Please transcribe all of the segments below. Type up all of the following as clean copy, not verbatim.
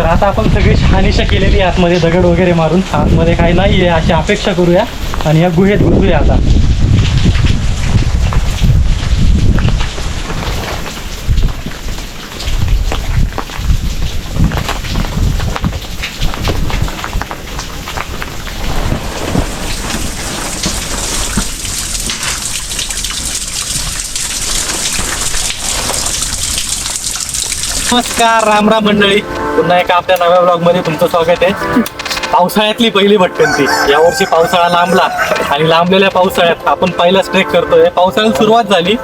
तर आता आपण सगळी शहानिशा केलेली आहे आतमध्ये दगड वगैरे मारून. आतमध्ये काही नाही आहे अशी अपेक्षा करूया आणि या गुहेत घुसूया आता. नमस्कार, राम राम मंडळी. पुन्हा एका आपल्या नव्या ब्लॉग मध्ये तुमचं स्वागत आहे. पावसाळ्यातली पहिली भटकंती. यावर्षी पावसाळा लांबला आणि लांबलेल्या पावसाळ्यात आपण पहिलाच ट्रेक करतोय. पावसाळ्याला सुरुवात झाली,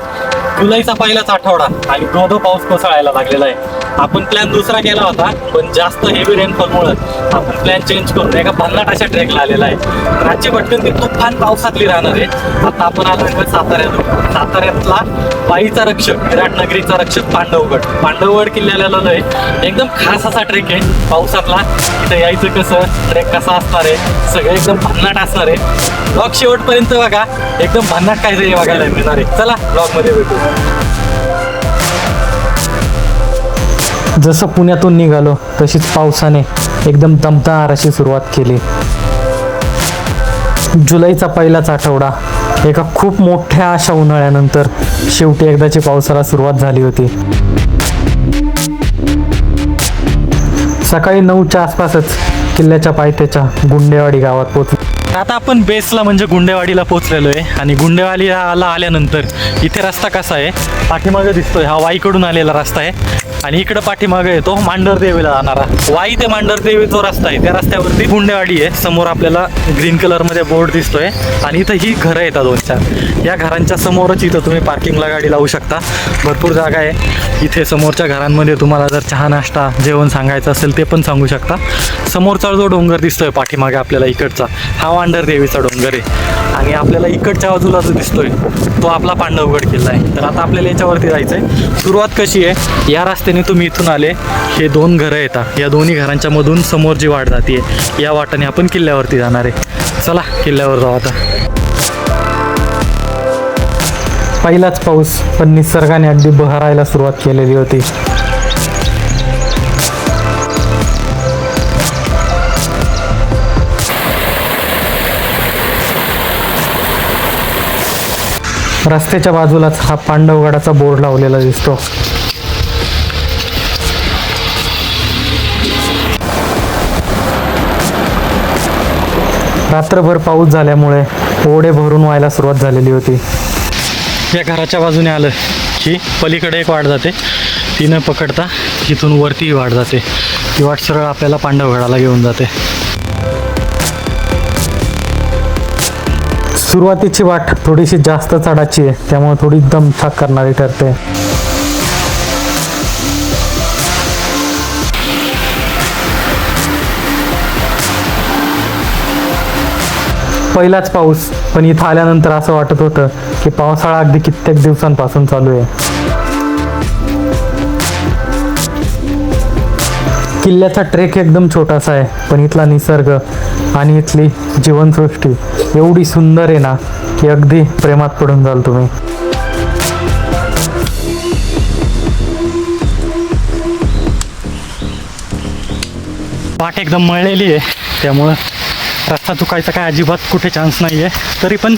जुलैचा पहिलाच आठवडा आणि धो पाऊस कोसळायला लागलेला आहे. आपण प्लॅन दुसरा केला होता, पण जास्त हेवी रेनफॉलमुळे आपण प्लॅन चेंज करून एका भन्नाट अशा ट्रेकला आलेला आहे. राज्य भटकंती तुफान पावसातली राहणार आहे. आता आपण आलो साताऱ्यातला वाईचा रक्षक, विराटनगरीचा रक्षक पांडवगड किल्ल्याला आलोय. एकदम खास असा ट्रेक आहे पावसातला. इथं यायचं कसं, ट्रेक कसा असणार आहे, सगळं एकदम भन्नाट असणार आहे. ब्लॉग शेवटपर्यंत बघा, एकदम भन्नाट काय तरी बघायला मिळणार आहे. चला ब्लॉग मध्ये भेटू. जसं पुण्यातून निघालो तशीच पावसाने एकदम दमदार अशी सुरुवात केली. जुलैचा पहिलाच आठवडा, एका खूप मोठ्या अशा उन्हाळ्यानंतर शेवटी एकदाची पावसाला सुरुवात झाली होती. सकाळी 9च्या आसपासच किल्ल्याच्या पायथ्याच्या गुंडेवाडी गावात पोहोचलो. आता आपण बेसला म्हणजे गुंडेवाडीला पोहोचलेलो आहे. आणि गुंडेवाडीला आल्यानंतर इथे रस्ता कसा आहे, पाठीमागे दिसतोय हा वाईकडून आलेला रस्ता आहे आणि इकडं पाठीमागे येतो मांढरदेवीला जाणारा. वाई ते मांढरदेवी जो रस्ता आहे त्या रस्त्यावरती गुंडेवाडी आहे. समोर आपल्याला ग्रीन कलरमध्ये बोर्ड दिसतोय आणि इथं ही घरं येतात 2-4. या घरांच्या समोरच इथं तुम्ही पार्किंगला गाडी लावू शकता. भरपूर जागा आहे इथे. समोरच्या घरांमध्ये तुम्हाला जर चहा नाश्ता जेवण सांगायचं असेल ते पण सांगू शकता. समोरचा जो डोंगर दिसतोय पाठीमागे आपल्याला इकडचा, हा मांढरदेवीचा डोंगर आहे. आणि आपल्याला इकडच्या बाजूला जो दिसतोय तो आपला पांडवगड किल्ला आहे. तर आता आपल्याला याच्यावरती जायचं आहे. सुरुवात कशी आहे, या रस्त्याने तुम्ही इथून आले, हे 2 घरं येतात. या दोन्ही घरांच्या मधून समोर जी वाट जाते, या वाटाने आपण किल्ल्यावरती जाणार आहे. चला किल्ल्यावर जाऊ आता. पहिलाच पाऊस, पण निसर्गाने अगदी बहरायला सुरुवात केलेली होती. रस्त्याच्या बाजूलाच हा पांडवगडाचा बोर्ड लावलेला दिसतो. रात्रभर पाऊस झाल्यामुळे ओढे भरून व्हायला सुरुवात झालेली होती. या घराच्या बाजूने आलं की पलीकडे एक वाट जाते, ती न पकडता इथून वरती वाट जाते. ती वाट सरळ आपल्याला पांडवगडाला घेऊन जाते. सुरुवातीची वाट थोडीशी जास्त चढाची आहे, त्यामुळे थोडी दमछाक करणारी ठरते. पहिलाच पाऊस, पण इथं आल्यानंतर असं वाटत होतं की पावसाळा अगदी कित्येक दिवसांपासून चालू आहे. किल्ल्याचा ट्रेक एकदम छोटासा आहे, पण इथला निसर्ग आणि इथली जीवनसृष्टी एवढी सुंदर आहे ना की अगदी प्रेमात पडून जाल तुम्ही. वाट एकदम मळलेली आहे, त्यामुळं रस्ता चुकायचा काय अजिबात कुठे चान्स नाही आहे. तरी पण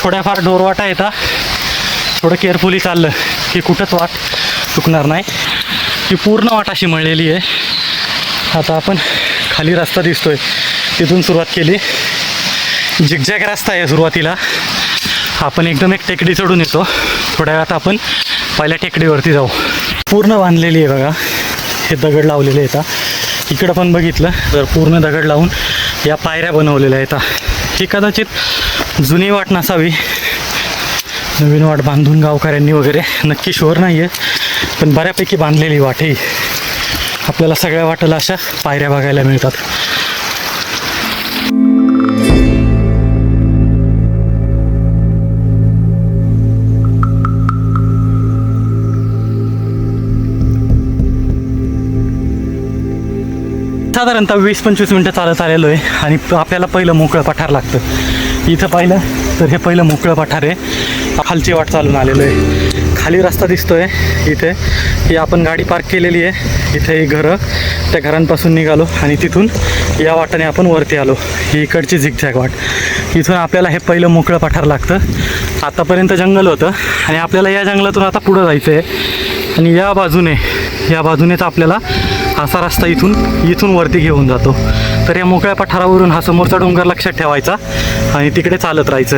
थोड्याफार ढोरवाटा येतात. थोडं केअरफुली चाललं की कुठंच वाट चुकणार नाही. ही पूर्ण वाट अशी मळलेली आहे. आता आपण खाली रस्ता दिसतोय तिथून सुरुवात केली. झिगझॅग रस्ता आहे सुरुवातीला. आपण एकदम एक टेकडी चढून येतो. थोड्या वेळात आपण पहिल्या टेकडीवरती जाऊ. पूर्ण बांधलेली आहे बघा, हे दगड लावलेले येतात. इकडं पण बघितलं तर पूर्ण दगड लावून या पायऱ्या बनवलेल्या आहेत. ही कदाचित जुनी वाट नसावी, नवीन वाट बांधून गावकऱ्यांनी वगैरे, नक्की शुअर नाही आहे, पण बऱ्यापैकी बांधलेली वाट ही. आपल्याला सगळ्या वाटेला अशा पायऱ्या बघायला मिळतात. साधारणतः 20-25 मिनटं चालत आलेलो आहे आणि आपल्याला पहिलं मोकळं पठार लागतं. इथं पाहिलं तर हे पहिलं मोकळं पठार आहे. खालची वाट चालून आलेलो आहे. खाली रस्ता दिसतोय इथे, ही आपण गाडी पार्क केलेली आहे. इथे ही घरं त्या घरांपासून निघालो आणि तिथून या वाटाने आपण वरती आलो. ही इकडची झिकझॅक वाट. इथून आपल्याला हे पहिलं मोकळं पठार लागतं. आतापर्यंत जंगल होतं आणि आपल्याला या जंगलातून आता पुढं जायचं आहे आणि या बाजूनेच आपल्याला असा रस्ता इथून वरती घेऊन जातो. तर या मोकळ्या पठारावरून हा समोरचा डोंगर लक्षात ठेवायचा आणि तिकडे चालत राहायचं.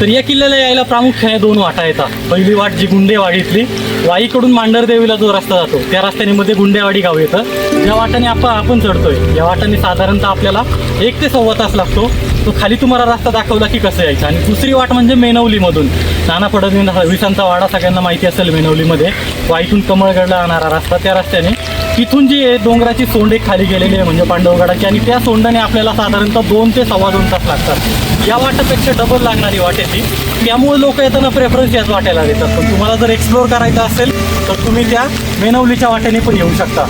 तर या किल्ल्याला यायला प्रामुख्याने 2 वाटा येतात. पहिली वाट जी गुंडेवाडीतली, वाईकडून मांढरदेवीला जो रस्ता जातो त्या रस्त्याने मध्ये गुंडेवाडी गाव येतं. ज्या वाटाने आपण चढतोय या वाटाने साधारणतः आपल्याला 1 ते सव्वा तास लागतो. तो खाली तुम्हाला रस्ता दाखवला की कसं यायचं. आणि दुसरी वाट म्हणजे मेनवलीमधून, नाना फडणवीसांचा वाडा सगळ्यांना माहिती असेल. मेनवलीमध्ये वाईतून कमळगडला जाणारा रस्ता, त्या रस्त्याने तिथून जी डोंगराची सोंडे खाली गेलेली आहे म्हणजे पांडवगडाची, आणि त्या सोंडाने आपल्याला साधारणतः 2 ते सव्वा 2 तास लागतात. या वाटेपेक्षा डबल लागणारी वाटेची, त्यामुळे लोक येताना प्रेफरन्स याच वाटेला देतात. पण तुम्हाला जर एक्सप्लोअर करायचं असेल तर तुम्ही त्या मेनवलीच्या वाटेने पण येऊ शकता.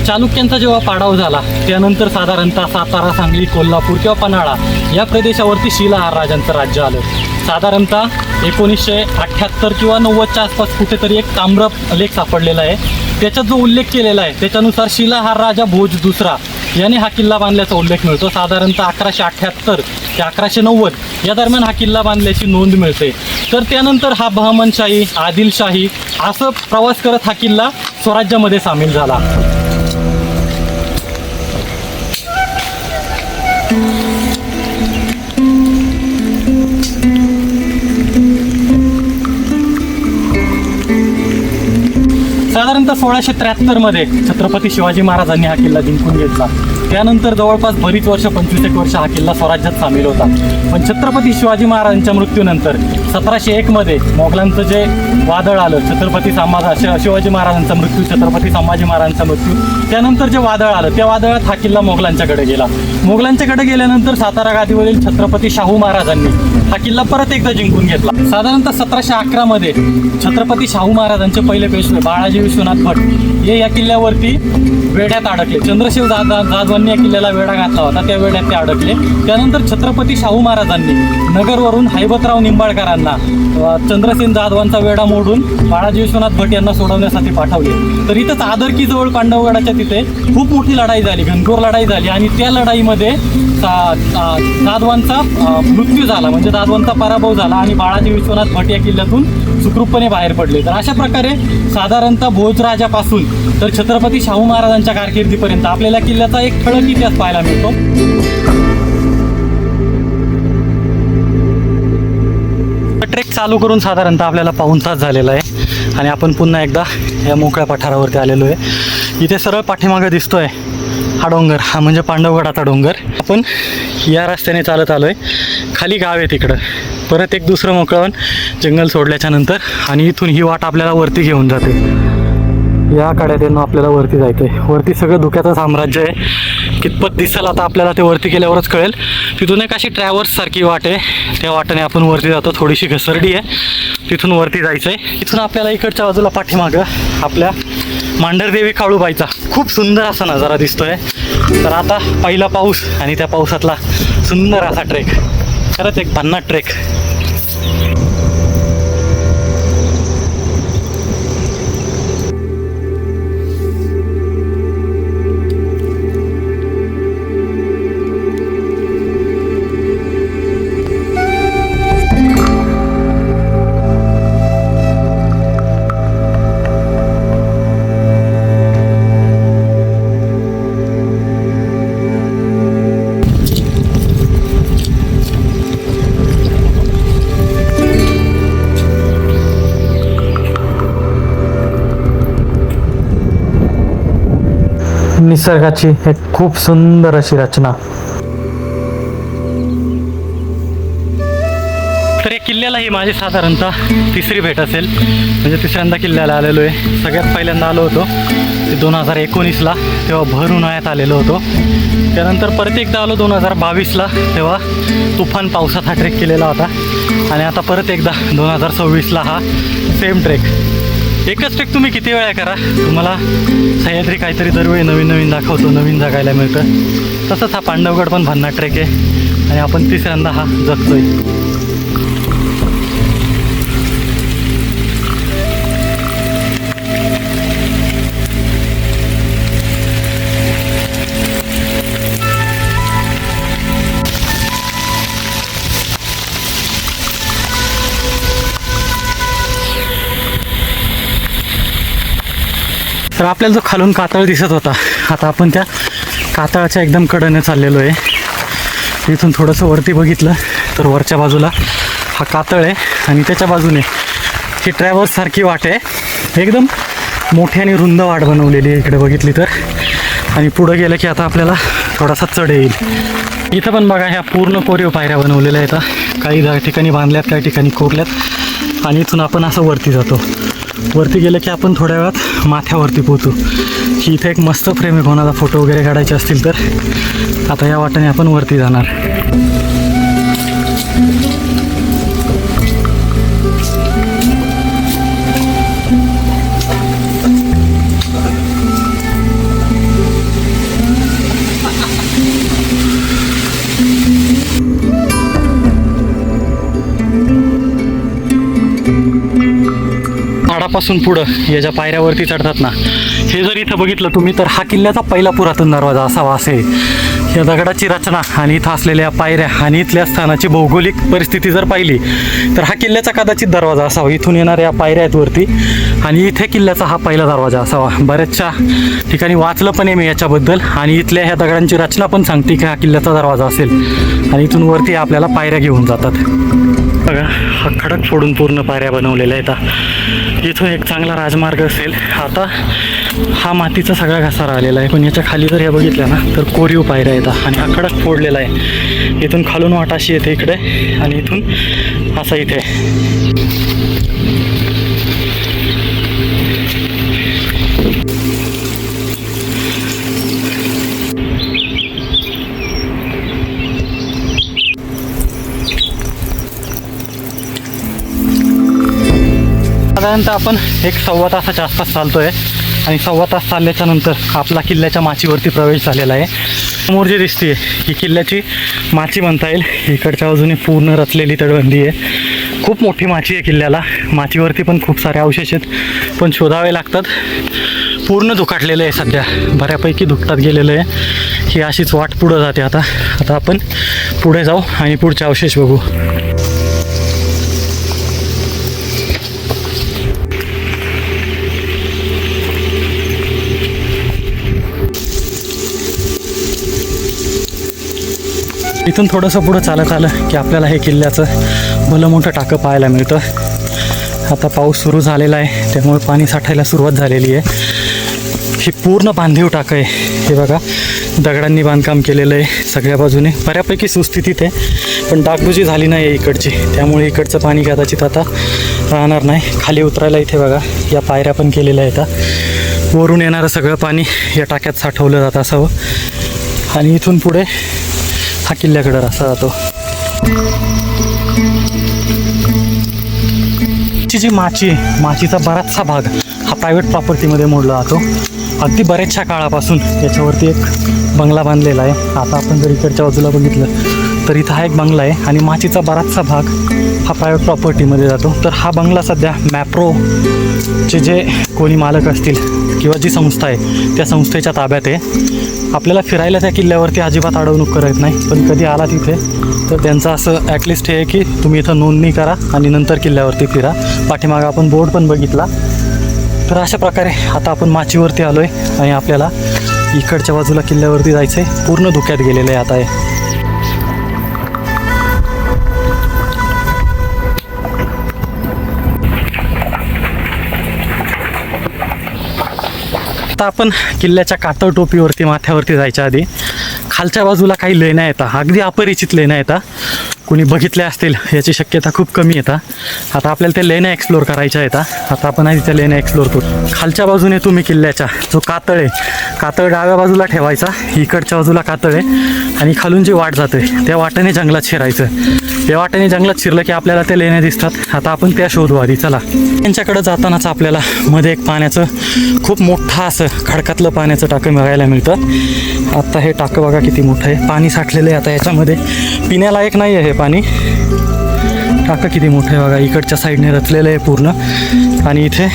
चालुक्यांचा जेव्हा पाडाव झाला त्यानंतर साधारणतः सातारा, सांगली, कोल्हापूर किंवा पन्हाळा या प्रदेशावरती शिलाहार राजांचं राज्य आलं. साधारणतः 1978 किंवा 90च्या आसपास कुठेतरी एक ताम्र लेख सापडलेला आहे. त्याच्यात जो उल्लेख केलेला आहे त्याच्यानुसार शिलाहार राजा भोज दुसरा याने हा किल्ला बांधल्याचा उल्लेख मिळतो. साधारणतः 1178 ते 1190 या दरम्यान हा किल्ला बांधल्याची नोंद मिळते. तर त्यानंतर हा बहमनशाही, आदिलशाही असं प्रवास करत हा किल्ला स्वराज्यामध्ये सामील झाला. साधारणतः 1673 मध्ये छत्रपती शिवाजी महाराजांनी हा किल्ला जिंकून घेतला. त्यानंतर जवळपास बरीच वर्ष, 25 वर्ष हा किल्ला स्वराज्यात सामील होता. पण छत्रपती शिवाजी महाराजांच्या मृत्यूनंतर 1701 मध्ये मोगलांचं जे वादळ आलं, शिवाजी महाराजांचा मृत्यू, छत्रपती संभाजी महाराजांचा मृत्यू, त्यानंतर जे वादळ आलं त्या वादळात हा किल्ला मोगलांच्याकडे गेला. मोगलांच्याकडे गेल्यानंतर सातारा गादीवरील छत्रपती शाहू महाराजांनी हा किल्ला परत एकदा जिंकून घेतला. साधारणतः 1711 मध्ये छत्रपती शाहू महाराजांचे पहिले पेशवे बाळाजी विश्वनाथ भट हे या किल्ल्यावरती वेढ्यात अडकले. चंद्रशिव जाधवांनी या किल्ल्याला वेढा घातला होता, त्या वेढ्यात ते अडकले. त्यानंतर छत्रपती शाहू महाराजांनी नगरवरून हैबतराव निंबाळकरांना चंद्रसेन जाधवांचा वेढा मोडून बाळाजी विश्वनाथ भट यांना सोडवण्यासाठी पाठवले. तर इथंच आदरकी जवळ पांडवगडाच्या तिथे खूप मोठी लढाई झाली, घनघोर लढाई झाली आणि त्या लढाईमध्ये जाधवांचा मृत्यू झाला, म्हणजे जाधवांचा पराभव झाला आणि बाळाजी विश्वनाथ भट या किल्ल्यातून सुखरूपपणे बाहेर पडले. तर अशा प्रकारे साधारणतः भोजराजापासून तर छत्रपती शाहू महाराजांच्या कारकिर्दीपर्यंत आपल्याला किल्ल्याचा एक ठळक इतिहास पाहायला मिळतो. ट्रेक चालू करून साधारणतः आपल्याला पाऊण तास झालेला आहे आणि आपण पुन्हा एकदा या मोकळ्या पठारावरती आलेलो आहे. इथे सरळ पाठीमागं दिसतोय हा डोंगर, हा म्हणजे पांडवगडाचा डोंगर. आपण या रस्त्याने चालत आलो आहे. खाली गाव आहे तिकडं, परत एक दुसरं मोकळं जंगल सोडल्याच्या नंतर आणि इथून ही वाट आपल्याला वरती घेऊन जाते. या कड्यातून आपल्याला वरती जायचं आहे. वरती सगळं धुक्याचं साम्राज्य आहे. कितपत दिसेल आता आपल्याला ते वरती गेल्यावरच कळेल. तिथून एक अशी ट्रॅव्हर्ससारखी वाट आहे, त्या वाटेने आपण वरती जातो. थोडीशी घसरडी आहे, तिथून वरती जायचं आहे. इथून आपल्याला इकडच्या बाजूला पाठीमागं आपल्या मांढरदेवी काळूबाईचा खूप सुंदर असा नजारा दिसतोय. तर आता पहिला पाऊस आणि त्या पावसातला सुंदर असा ट्रेक, खरंच एक भन्नाट ट्रेक. निसर्गाची एक खूप सुंदर अशी रचना. तर या किल्ल्याला ही माझी साधारणतः तिसरी भेट असेल, म्हणजे तिसऱ्यांदा किल्ल्याला आलेलो आहे. सगळ्यात पहिल्यांदा आलो होतो ते 2019ला, तेव्हा भर उन्हाळ्यात आलेलो होतो. त्यानंतर परत एकदा आलो 2022ला, तेव्हा तुफान पावसात हा ट्रेक केलेला होता. आणि आता परत एकदा 2026ला हा सेम ट्रेक. एकच ट्रेक तुम्ही किती वेळा करा, तुम्हाला सह्याद्री काहीतरी दरवेळी नवीन नवीन दाखवतो, नवीन जगायला मिळतं. तसंच हा पांडवगड पण भन्नाट ट्रेक आहे आणि आपण तिसऱ्यांदा हा जगतोय. तर आपल्याला जो खालून कातळ दिसत होता, आता आपण त्या कातळाच्या एकदम कडेने चाललेलो आहे. इथून थोडंसं वरती बघितलं तर वरच्या बाजूला हा कातळ आहे आणि त्याच्या बाजूने ही ट्रॅव्हर्ससारखी वाट आहे. एकदम मोठी आणि रुंद वाट बनवलेली आहे इकडे बघितली तर. आणि पुढं गेलं की आता आपल्याला थोडासा चढ येईल. इथं पण बघा ह्या पूर्ण कोरीव पायऱ्या बनवलेल्या आहेत. काही ठिकाणी बांधल्यात, काही ठिकाणी कोरल्यात. आणि इथून आपण असं वरती जातो. वरती गेलं की आपण थोड्या वेळात माथ्यावरती पोहोचू. ही इथे एक मस्त फ्रेम आहे, कोणाला फोटो वगैरे काढायचे असतील तर. आता या वाटेने आपण वरती जाणार. पासून पुढं या ज्या पायऱ्यावरती चढतात ना, हे जर इथं बघितलं तुम्ही तर हा किल्ल्याचा पहिला पुरातन दरवाजा असावा असे. या दगडाची रचना आणि इथं असलेल्या पायऱ्या आणि इथल्या स्थानाची भौगोलिक परिस्थिती जर पाहिली तर हा किल्ल्याचा कदाचित दरवाजा असावा. इथून येणाऱ्या पायऱ्या आहेत वरती आणि इथे किल्ल्याचा हा पहिला दरवाजा असावा. बऱ्याचशा ठिकाणी वाचलं पण आहे मी याच्याबद्दल आणि इथल्या ह्या दगडांची रचना पण सांगते की हा किल्ल्याचा दरवाजा असेल. आणि इथून वरती आपल्याला पायऱ्या घेऊन जातात. बघा हा खडक फोडून पूर्ण पायऱ्या बनवलेल्या आहेत. इथून एक चांगला राजमार्ग असेल. आता हा मातीचा सगळा घसारा आलेला आहे, पण याच्या खाली जर हे बघितलं ना तर कोरीव पायऱ्या येतात आणि हा खडक फोडलेला आहे. इथून खालून वाट अशी येते इकडे आणि इथून असं इथे. साधारणतः आपण एक 1.25 तासाच्या आसपास चालतोय आणि 1.25 तास चालल्याच्या नंतर आपला किल्ल्याच्या माचीवरती प्रवेश झालेला आहे. समोर जी दिसते ही किल्ल्याची माची म्हणता येईल. इकडच्या बाजूने पूर्ण रचलेली तटबंदी आहे. खूप मोठी माची आहे किल्ल्याला. माचीवरती पण खूप सारे अवशेष आहेत, पण शोधावे लागतात. पूर्ण धुकाटलेलं आहे सध्या, बऱ्यापैकी धुकटात गेलेलं आहे. ही अशीच वाट पुढं जाते. आता आपण पुढे जाऊ आणि पुढचे अवशेष बघू. इथून थोडंसं पुढं चालत आलं की आपल्याला हे किल्ल्याचं भलं मोठं टाकं पाहायला मिळतं. आता पाऊस सुरू झालेला आहे, त्यामुळे पाणी साठायला सुरुवात झालेली आहे. ही पूर्ण बांधीव टाकं आहे. हे बघा दगडांनी बांधकाम केलेलं आहे सगळ्या बाजूने. बऱ्यापैकी सुस्थितीत आहे, पण डागडुजी झाली नाही आहे इकडची, त्यामुळे इकडचं पाणी कदाचित आता राहणार नाही. खाली उतरायला इथे बघा या पायऱ्या पण केलेल्या आहेत. वरून येणारं सगळं पाणी या टाक्यात साठवलं जातं असावं आणि इथून पुढे हा किल्ल्याकडे रस्ता जातो. जी माची आहे, माचीचा बराचसा भाग हा प्रायव्हेट प्रॉपर्टीमध्ये मोडला जातो. अगदी बऱ्याचशा काळापासून याच्यावरती एक बंगला बांधलेला आहे. आता आपण जर इकडच्या बाजूला बघितलं तर इथं हा एक बंगला आहे आणि माचीचा बराचसा भाग हा प्रायव्हेट प्रॉपर्टीमध्ये जातो. तर हा बंगला सध्या मॅप्रोचे जे कोणी मालक असतील किंवा जी संस्था आहे त्या संस्थेच्या ताब्यात आहे. आपल्याला फिरायला त्या किल्ल्यावरती अजिबात अडवणूक करत नाही, पण कधी आला तिथे तर त्यांचं असं ॲटलिस्ट हे आहे की तुम्ही इथं नोंदणी करा आणि नंतर किल्ल्यावरती फिरा. पाठीमागं आपण बोर्ड पण बघितला. तर अशा प्रकारे आता आपण माचीवरती आलो आहे आणि आपल्याला इकडच्या बाजूला किल्ल्यावरती जायचं आहे. पूर्ण धुक्यात गेलेलं आहे आता हे. आता आपण किल्ल्याच्या कातळ टोपीवरती माथ्यावरती जायच्या आधी खालच्या बाजूला काही लेण्या येतात, अगदी अपरिचित लेण्या येतात. कोणी बघितले असतील याची शक्यता खूप कमी येतात. आता आपल्याला त्या लेण्या एक्सप्लोर करायच्या येतात. आता आपण आधी त्या लेण्या एक्सप्लोर करू. खालच्या बाजूने तुम्ही किल्ल्याच्या जो कातळ आहे, कातळ डाव्या बाजूला ठेवायचा, इकडच्या बाजूला कातळ आहे आणि खालून जी वाट जाते त्या वाटेने जंगलात शिरायचं. त्या वाटेने जंगलात शिरलं की आपल्याला त्या लेण्या दिसतात. आता आपण त्या शोधू आधी. चला. त्यांच्याकडं जातानाच आपल्याला मध्ये एक पाण्याचं खूप मोठं असं खडकातलं पाण्याचं टाकं बघायला मिळतं. आता हे टाकं बघा किती मोठं आहे, पाणी साठलेलं आहे. आता याच्यामध्ये पिण्यालायक नाही आहे हे पाणी. टाकं किती मोठं आहे बघा, इकडच्या साईडने रचलेलं आहे पूर्ण. आणि इथे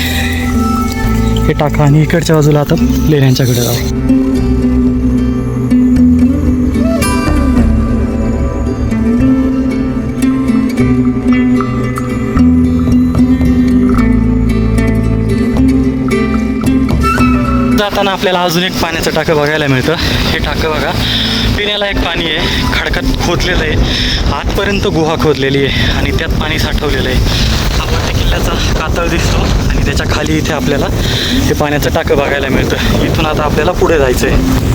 हे टाकं आणि इकडच्या बाजूला आता लेण्यांच्याकडे जाऊ. जाताना आपल्याला अजून एक पाण्याचं टाकं बघायला मिळतं. हे टाकं बघा, पिण्याला एक पाणी आहे, खडकात खोदलेलं आहे, आतपर्यंत गुहा खोदलेली आहे आणि त्यात पाणी साठवलेलं आहे. आपण त्या किल्ल्याचा कातळ दिसतो आणि त्याच्या खाली इथे आपल्याला हे पाण्याचं टाकं बघायला मिळतं. इथून आता आपल्याला पुढे जायचं आहे.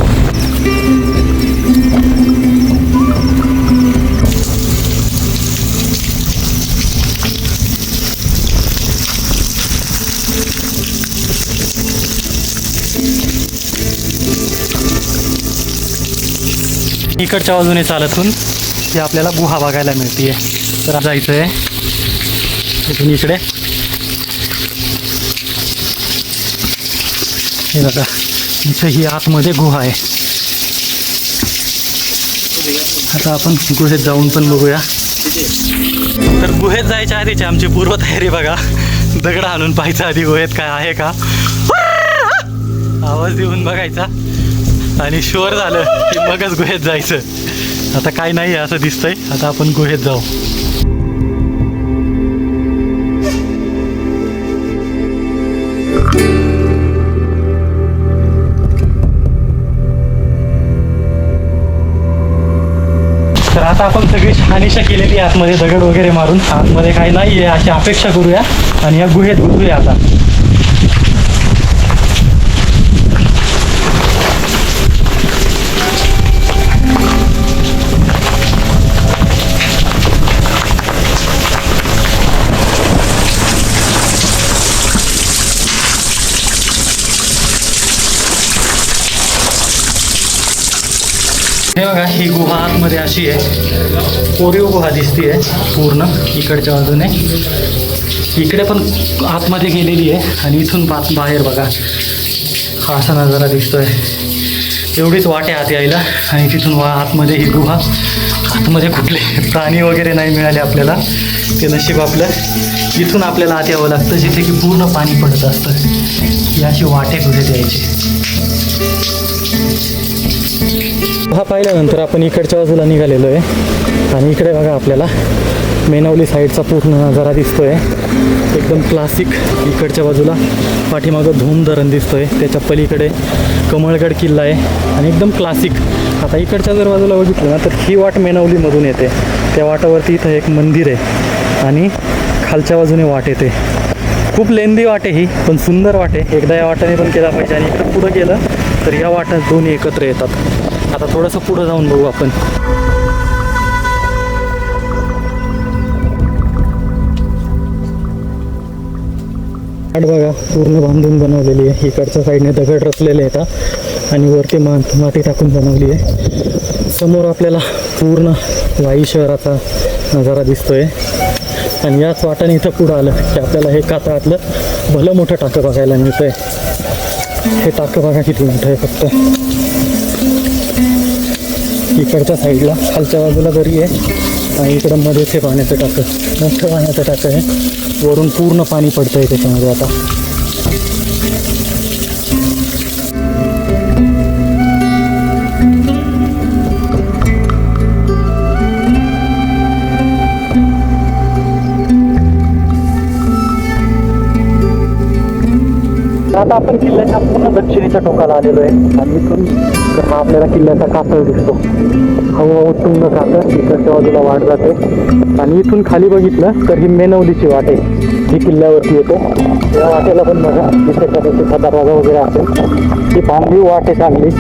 इकडच्या बाजूने चालतून ही आपल्याला गुहा बघायला मिळते. तर जायचं आहे इथून इकडे. हे बघा, इथं ही आतमध्ये गुहा आहे. आता आपण गुहेत जाऊन पण बघूया. तर गुहेत जायच्या आधीची आमची पूर्वतयारी बघा. दगड आणून पाहायचं आधी गुहेत काय आहे का, आवाज देऊन बघायचा आणि शुअर झालं की मगच गुहेत जायचं. आता काय नाही आहे असं दिसतंय. आता आपण गुहेत जाऊ. तर आता आपण सगळी शहानिशा केलेली आतमध्ये दगड वगैरे मारून. आतमध्ये काही नाही आहे अशी अपेक्षा करूया आणि या गुहेत घुसूया आता. हे बघा, ही गुहा आतमध्ये अशी आहे, कोरीव गुहा दिसते आहे पूर्ण इकडच्या बाजूने. इकडे पण आतमध्ये गेलेली आहे आणि इथून बाहेर बघा हा असा नजारा दिसतोय. एवढीच वाटे आत यायला आणि तिथून आतमध्ये ही गुहा. आतमध्ये कुठले प्राणी वगैरे नाही मिळाले आपल्याला, ते नशीब आपलं. इथून आपल्याला आत यावं लागतं जिथे की पूर्ण पाणी पडत असतं. ही अशी वाटे गुहेत यायची. हा पाहिल्यानंतर आपण इकडच्या बाजूला निघालेलो आहे आणि इकडे बघा आपल्याला मेनवली साईडचा पूर्ण नजारा दिसतोय. एकदम क्लासिक. इकडच्या बाजूला पाठीमागं धूम धरण दिसतोय, त्याच्या पलीकडे कमळगड किल्ला आहे आणि एकदम क्लासिक. आता इकडच्या जर बाजूला बघितलं ना तर ही वाट मेनवलीमधून येते. त्या वाटावरती इथं एक मंदिर आहे आणि खालच्या बाजूने वाट येते. खूप लेंदी वाट आहे ही, पण सुंदर वाट आहे. एकदा या वाटाने पण केला पाहिजे. आणि इकडं पुढं गेलं तर या वाटा दोन्ही एकत्र येतात. आता थोडंसं पुढं जाऊन बघू आपण. वाट बघा पूर्ण बांधून बनवलेली आहे. इकडच्या साईडने दगड रचलेले आहेत आणि वरती माती टाकून बनवली आहे. समोर आपल्याला पूर्ण वाई शहराचा नजारा दिसतोय आणि याच वाटाने इथं पुढं आलं की आपल्याला हे कातळातलं भलं मोठं टाकं बघायला मिळतंय. हे टाकं बघा किती मोठं आहे. फक्त इकडच्या साईडला खालच्या बाजूला दरी आहे आणि इकडं मध्ये हे पाण्याचं टाकं, मोठं पाण्याचं टाकं आहे. वरून पूर्ण पाणी पडतं आहे त्याच्यामध्ये आता. आता आपण किल्ल्याच्या पूर्ण दक्षिणेच्या टोकाला आलेलो आहे आणि इथून हा आपल्याला किल्ल्याचा कातळ दिसतो. हळूहळू तुंग कातळ इकडच्या बाजूला वाट जाते आणि इथून खाली बघितलं तर ही मेनवलीची वाट आहे. ही किल्ल्यावरती येतो. या वाटेला पण बघा इथे कदाचित दरवाजा वगैरे असेल. ती बांधली वाट आहे चांगली,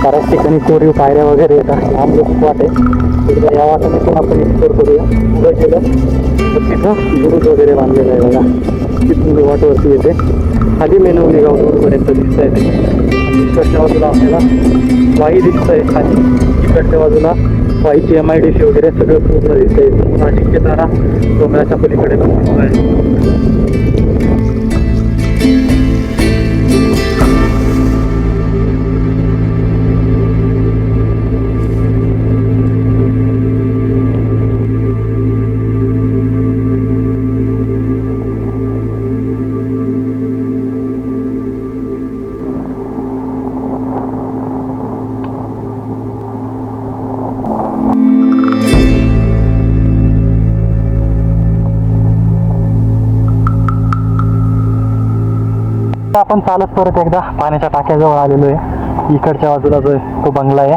कारण ठिकाणी कोरीव पायऱ्या वगैरे येतात. लांब लोक वाट आहे. एकदा या वाटेने पण आपण एक्सप्लोर करूया. पुढे गेलं तर तिथं बुरुज वगैरे बांधलेलं आहे बघा. तिथून वाटवरती येते. खाली मेनवली गाव दूरपर्यंत दिसत आहे ते. इकडच्या बाजूला आपल्याला वाई दिसत आहे खाली. इकडच्या बाजूला वाईची MIDC वगैरे सगळं पूर्ण दिसत आहे. नाशिकचे तारा डोंगराच्या पलीकडे पण आहे. आपण चालत परत एकदा पाण्याच्या टाक्याजवळ आलेलो आहे. इकडच्या बाजूला जो आहे तो बंगला आहे.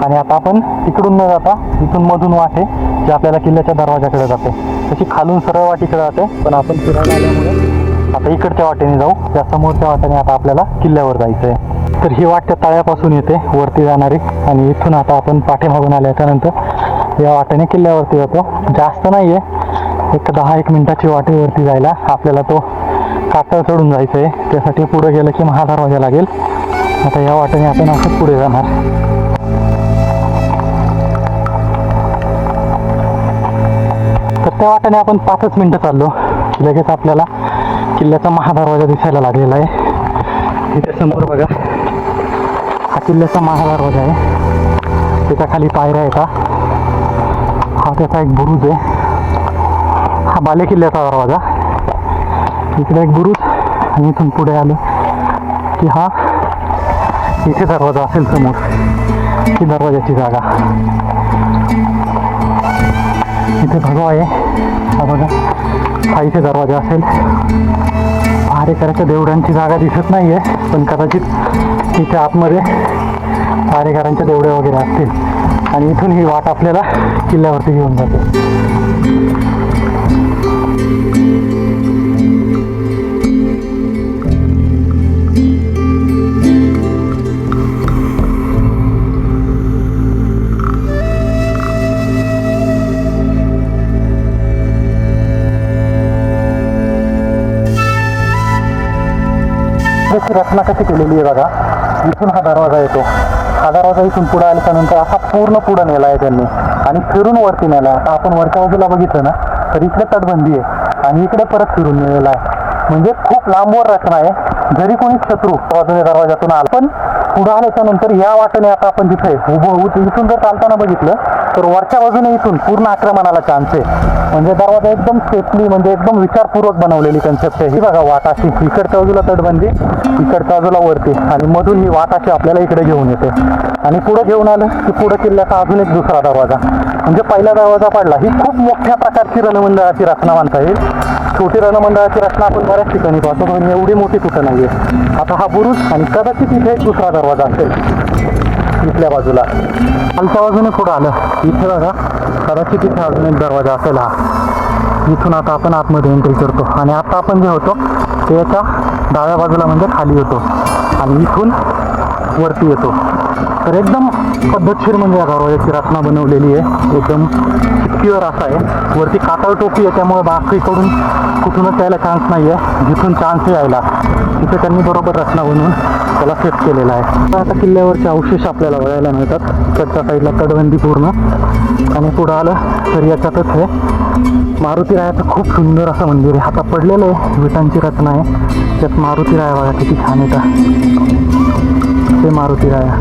आणि आता आपण तिकडून न जाता इथून मधून वाट आहे जी आपल्याला किल्ल्याच्या दरवाजाकडे जाते. तशी खालून सरळ वाटेकडे जाते, पण आपण फिरायला आल्यामुळे आता इकडच्या वाटेने जाऊ. त्या समोरच्या वाटेने आता आपल्याला किल्ल्यावर जायचं आहे. तर ही वाट त्या तळ्यापासून येते वरती जाणारी, आणि इथून आता आपण पाठीमागून आल्याच्यानंतर या वाटेने किल्ल्यावरती जातो. जास्त नाही आहे, एक 10-1 मिनिटाची वाटेवरती जायला. आपल्याला तो कातळ चढून जायचं आहे. त्यासाठी पुढे गेलं की महादरवाजा लागेल. आता या वाटेने आपण असं पुढे जाणार. तर त्या वाटेने आपण 5 मिनिटं चाललो, लगेच आपल्याला किल्ल्याचा महादरवाजा दिसायला लागलेला आहे. तिथे समोर बघा, हा किल्ल्याचा महादरवाजा आहे. त्याच्या खाली पायऱ्या येतात. हा त्याचा एक बुरुज आहे. हा बाले किल्ल्याचा दरवाजा. इकडे एक बुरुज, आणि इथून पुढे आलं की हा इथे दरवाजा असेल समोर. ही दरवाजाची जागा. इथे भगवा आहे हा बघा. हा इथे दरवाजा असेल. पहारेकराच्या देवड्यांची जागा दिसत नाही आहे, पण कदाचित इथे आतमध्ये पहारेकरांच्या देवड्या वगैरे असतील. आणि इथून ही वाट आपल्याला किल्ल्यावरती घेऊन जाते. रचना कशी केलेली आहे बघा. इथून हा दरवाजा येतो. हा दरवाजा इथून पुढे आल्याच्यानंतर असा पूर्ण पुढे नेला आहे त्यांनी, आणि फिरून वरती नेला. आता आपण वरच्या बाजूला बघितलं ना, तर इकडे तटबंदी आहे आणि इकडे परत फिरून नेलेला आहे. म्हणजे खूप लांबवर रचना आहे. जरी कोणी शत्रू बाजूने दरवाजातून आला, पण पुढे आल्याच्या नंतर या वाटेने आता आपण तिथे इथून जर चालताना बघितलं तर वरच्या बाजूने इथून पूर्ण आक्रमणाला चान्स आहे. म्हणजे दरवाजा एकदम सेफली, म्हणजे एकदम विचारपूर्वक बनवलेली कन्सेप्ट आहे ही बघा. वाट अशी इकडच्या बाजूला तटबंदी, इकडच्या बाजूला वरती, आणि मधून ही वाट अशी आपल्याला इकडे घेऊन येते. आणि पुढे घेऊन आलं की पुढे किल्ल्याचा अजून एक दुसरा दरवाजा. म्हणजे पहिला दरवाजा पडला. ही खूप मोठ्या प्रकारची रणमंडळाची रचना म्हणता येईल. छोटी रणमंडळाची रचना आपण बऱ्याच ठिकाणी पाहतो, पण एवढी मोठी कुठं नाही आहे. आता हा बुरुज, आणि कदाचित इथे एक दुसरा दरवाजा असेल इथल्या बाजूला. खालच्या बाजूने पुढं आलं इथे बघा, कदाचित इथे अजून एक दरवाजा असेल हा. इथून आता आपण आतमध्ये एंट्री करतो, आणि आता आपण जे होतो ते याच्या डाव्या बाजूला म्हणजे खाली येतो, आणि इथून वरती येतो. तर एकदम पद्धतशीर म्हणजे या दरवाजाची रचना बनवलेली आहे. एकदम सिक्युअर असा आहे. वरती कातळ टोपी आहे, त्यामुळे बाकीकडून कुठूनच यायला चान्स नाही आहे. जिथून चान्स यायला तिथे त्यांनी बरोबर रचना बनवून त्याला सेट केलेला आहे. तर आता किल्ल्यावरचे अवशेष आपल्याला बघायला मिळतात. इकडच्या साईडला तटबंदी पूर्ण, आणि पुढं आलं तर याच्यातच हे मारुतीरायाचं खूप सुंदर असं मंदिर आहे. आता पडलेलं आहे, विटांची रचना आहे. त्यात मारुतीराया बघा किती छान येतात. ते मारुतीराया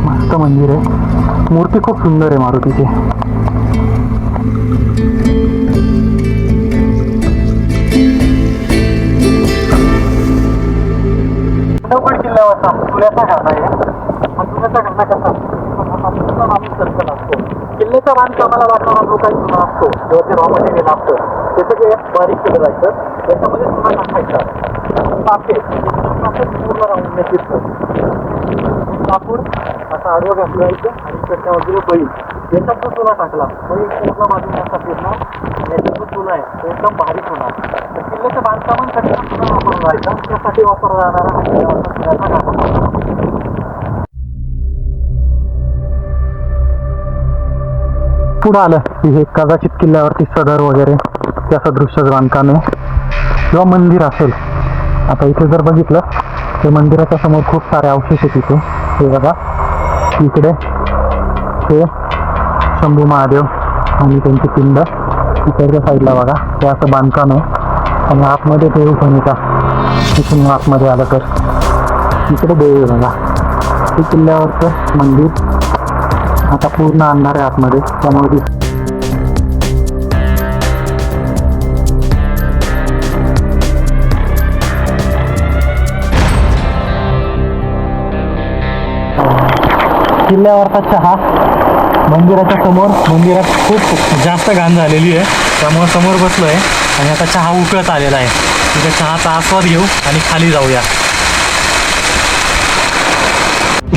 मस्त मंदिर आहे. मूर्ती खूप सुंदर आहे मारुतीची. देवगड किल्ल्यावरचा चुल्याचा घाणा आहे. हा चुल्याचा घाणा कसा सर्कल असतो. किल्ल्याच्या बांधकामाला लागणारा जो काही चुना असतो, जो ते रॉ मटेरियल असतं, त्याचं जे बारीक केलं जायचं. त्याच्यामध्ये चुना टाकायचा. टाके पूर्ण राहून लाकूड असं आडवं घातलं जायचं, आणि त्याच्या बाजूला बैल. याच्यात जो चुना टाकला तो एक पूर्ण बाजूने असा फिरणार, आणि याच्यात जो चुना आहे तो एकदम बारीक होणार. किल्ल्याच्या बांधकामांसाठी सुद्धा वापरला जायचा, त्यासाठी वापरला जाणारा हा किल्ल्यावरचा सगळ्याचा घाट. पुढं आलं की हे कदाचित किल्ल्यावरती सदर वगैरे त्याचं दृश्य बांधकाम आहे किंवा मंदिर असेल. आता इथे जर बघितलं तर मंदिराच्या समोर खूप सारे अवशेष आहेत इथे. हे बघा इकडे हे शंभू महादेव आणि त्यांची पिंड इकडच्या साईडला बघा ते असं बांधकाम आहे. आणि आतमध्ये देव भूमिका इथून आतमध्ये आलं तर इकडे देव आहे बघा. हे किल्ल्यावरचं मंदिर आता पूर्ण अंधार आहे आतमध्ये त्यामुळे किल्ल्यावरचा चहा मंदिराच्या समोर. मंदिरात खूप जास्त घाण झालेली आहे त्यामुळे समोर बसलो आहे आणि आता चहा उकळत आलेला आहे. तिथे चहाचा आस्वाद घेऊ आणि खाली जाऊया.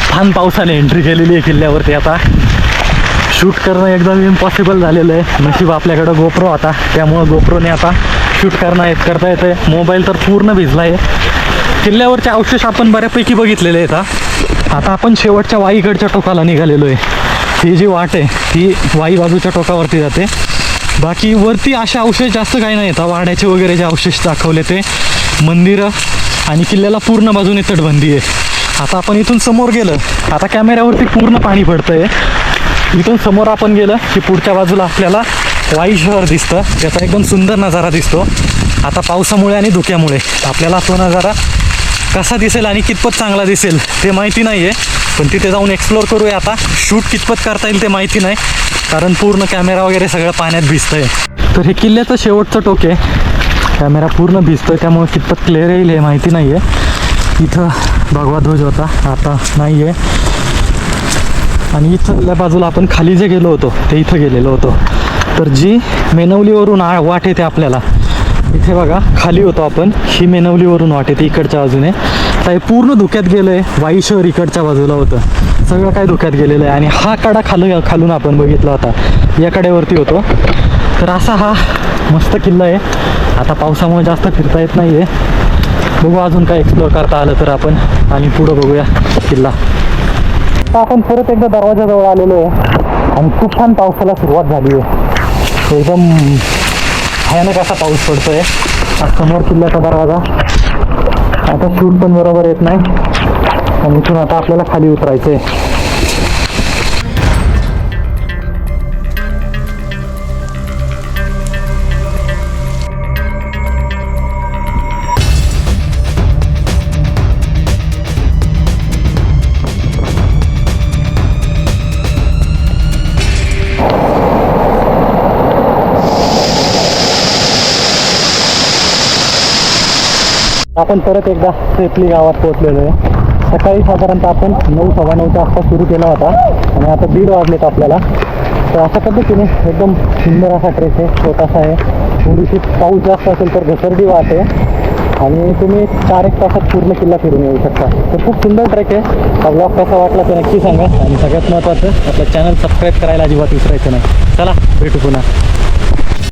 छान पावसाने एंट्री केलेली आहे किल्ल्यावरती. आता शूट करणं एकदम इम्पॉसिबल झालेलं आहे. नशीब आपल्याकडं गोप्रो होता त्यामुळं गोप्रोने आता शूट करता येतं. मोबाईल तर पूर्ण भिजला आहे. किल्ल्यावरचे अवशेष आपण बऱ्यापैकी बघितलेले आहेत. आता आपण शेवटच्या वाईकडच्या टोकाला निघालेलो आहे. ही जी वाट आहे ती वाई बाजूच्या टोकावरती जाते. बाकी वरती अशा अवशेष जास्त काही नाही आहेत. वाड्याचे वगैरे जे अवशेष दाखवले ते मंदिरं आणि किल्ल्याला पूर्ण बाजूने तटबंदी आहे. आता आपण इथून समोर गेलं, आता कॅमेऱ्यावरती पूर्ण पाणी पडतंय. इथून समोर आपण गेलं की पुढच्या बाजूला आपल्याला वाई शहर दिसतं. त्याचा एकदम सुंदर नजारा दिसतो. आता पावसामुळे आणि धुक्यामुळे आपल्याला तो नजारा कसा दिसेल आणि कितपत चांगला दिसेल ते माहिती नाही आहे. पण तिथे जाऊन एक्सप्लोअर करूया. आता शूट कितपत करता येईल ते माहिती नाही कारण पूर्ण कॅमेरा वगैरे सगळं पाण्यात भिजतंय. तर हे किल्ल्याचं शेवटचं टोक आहे. कॅमेरा पूर्ण भिजतोय त्यामुळे कितपत क्लिअर येईल हे माहिती नाही आहे. इथं भगवा ध्वज होता आता नाही आहे. आणि इथल्या बाजूला आपण खाली जे गेलो होतो ते इथं गेलेलो होतो. तर जी मेनवलीवरून वाट येते आपल्याला इथे बघा खाली होतो आपण. ही मेनवलीवरून वाट येते इकडच्या बाजूने. तर हे पूर्ण धुक्यात गेलं आहे. वाई शहर इकडच्या बाजूला होतं. सगळं काय धुक्यात गेलेलं आहे. आणि हा कडा खालून आपण बघितला होता या कडेवरती होतो. तर असा हा मस्त किल्ला आहे. आता पावसामुळे जास्त फिरता येत नाही आहे. बघू अजून काय एक्सप्लोअर करता आलं तर आपण आणि पुढं बघूया किल्ला. आता आपण परत एकदा दरवाजाजवळ आलेलो आहे आणि खूप छान पावसाला सुरुवात झाली आहे. एकदम भयानक असा पाऊस पडतोय. समोर किल्ल्याचा दरवाजा. आता शूट पण बरोबर येत नाही आणि इथून आता आपल्याला खाली उतरायचं आहे. आपण परत एकदा सेफली गावात पोहोचलेलो आहे. सकाळी साधारणतः आपण 9:15च्या आसपास सुरू केला होता आणि आता 1:30 वाजलेत आपल्याला. तर अशा पद्धतीने एकदम सुंदर असा ट्रेक आहे. छोटासा आहे. थोडीशी पाऊस जास्त असेल तर घसरडी वाट आहे आणि तुम्ही 4-1 तासात पूर्ण किल्ला फिरून येऊ शकता. तर खूप सुंदर ट्रेक आहे. हा ब्लॉग कसा वाटला तर नक्की सांगा आणि सगळ्यात महत्त्वाचं आपलं चॅनल सबस्क्राईब करायला अजिबात विसरायचं नाही. चला भेटू पुन्हा.